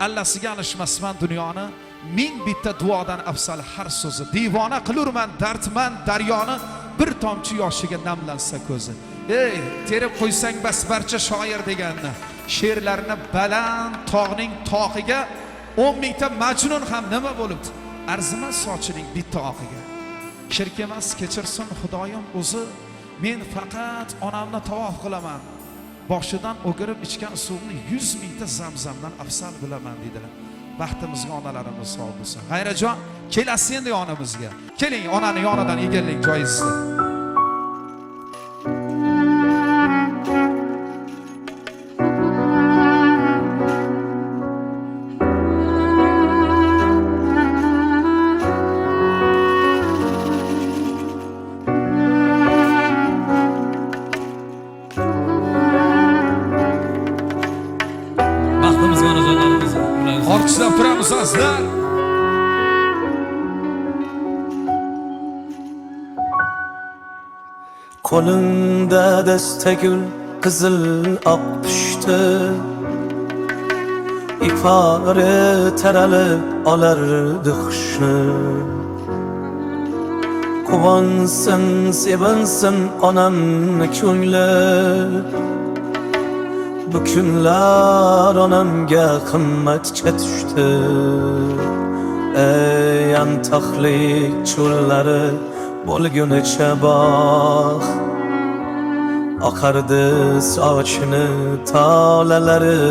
allasiga alishmasman dunyoni, ming bitta duodan afsal har so'zi. Divona qilurman dardman daryoni, bir tomchi yoshiga namlansa ko'zi. Ey, terib qo'ysang bas barcha shoir deganni, she'rlarini baland tog'ning tog'iga 10 mingta majnun ham nima bo'libdi? Arzimas sochining bitta oqiga. Shirk emas kechirsin Xudoyim o'zi, men faqat onamni tavof qilaman. Boshidan o'girib ichgan suvni 100 mingta zamzamdan afsal bilaman dedilar. Baxtimizga onalarimiz sog' bo'lsin. G'ayrajon, kelasiz endi yonimizga. Keling, onani yonidan egallang joyingizda. Orqasidan turamiz azizlar. Qo'lingda dastegul qizil oq pushti, ifori taralib olardi xushni. Quvonsin, sevinsin onamni ko'ngli, bu kunlar onamga qimmatga tushdi. Ey antoqlik cho'llari bo'lgunicha bog', oqardi sochini tolalari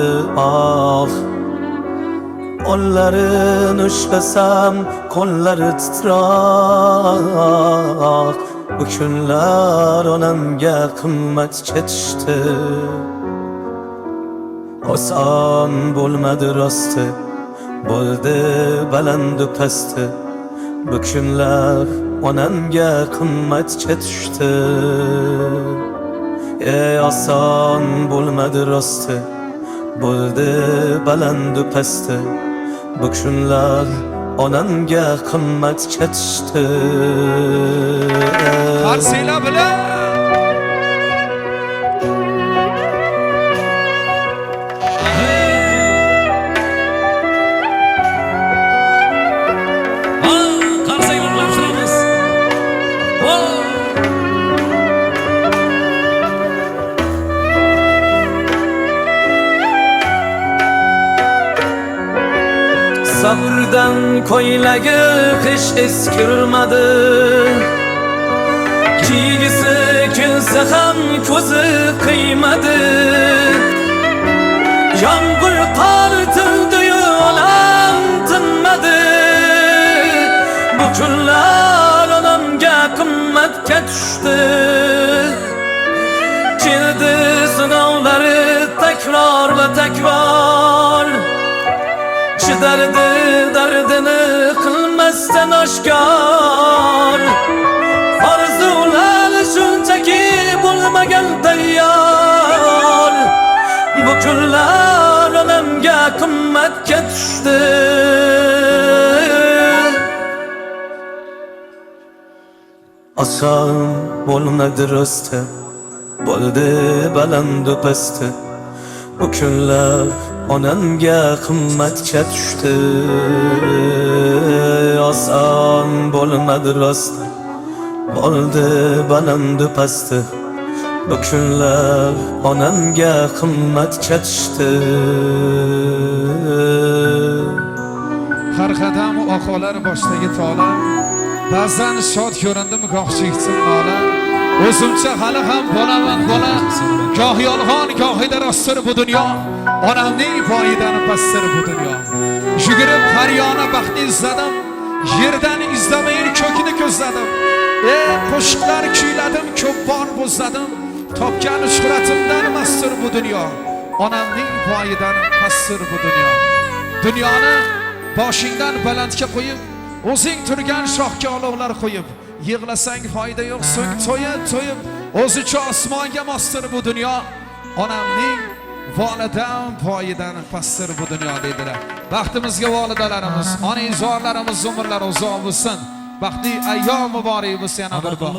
oq. Qo'llarini ushlasam qo'llari titroq, bu kunlar onamga qimmatga tushdi. Oson bo'lmadi rosti, bo'ldi balandu pasti, bu kunlar onamga qimmatga tushdi. Ey oson bo'lmadi rosti, bo'ldi balandu pasti, bu kunlar onamga qimmatga tushdi. Qarsiylar bilan Sabrdan ko'ylagi qish eskirmadi, kiygisi kelsa ham ko'zi qiymadi. Yomg'ir qor tildi-yu olam tinmadi, bu kunlar onamga qimmatga tushdi. Keldi sinovlari takror va takror, chidardi dardini qilmasdan oshkor. Orzular shunchaki bo'lmagan tayyor, bu kunlar onamga qimmatga tushdi. Oson bo'lmadi rosti, bo'ldi balandu pasti, bu kunlar onamga qimmatga tushdi. Oson bo'lmadi rosti, bo'ldi balandu pasti, bu kunlar onamga qimmatga tushdi. har qadam oqolar boshdagi tola, ba'zan shod ko'rindimi goh cheksin nola. O'zimcha hali ham bo'laman bola, goh yolg'on gohida rostdir bu dunyo. Onamning poyidan pastdir bu dunyo. Yugurib har yona baxtni izladim, yerdan izlamayin ko'kni ko'zladim. Qo'shiqlar kuyladim, ko'p bor bo'zladim, topgan shuhratimdan mastur bu dunyo. Onamning poyidan pastdir bu dunyo. Dunyoni boshingdan balandga qo'yib, o'zing turgan shohga olovlar qo'yib, yig'lasang foyda yo'q, so'ng to'yib, o'zicha osmonga mostir bu dunyo. Onamning volidam poyidan pastdir bu dunyo dedilar. Baxtimizga volidalarimiz, onaizorlarimiz umrlari uzoq bo'lsin. Baxtli ayyom muborak bo'lsin yana bir bor.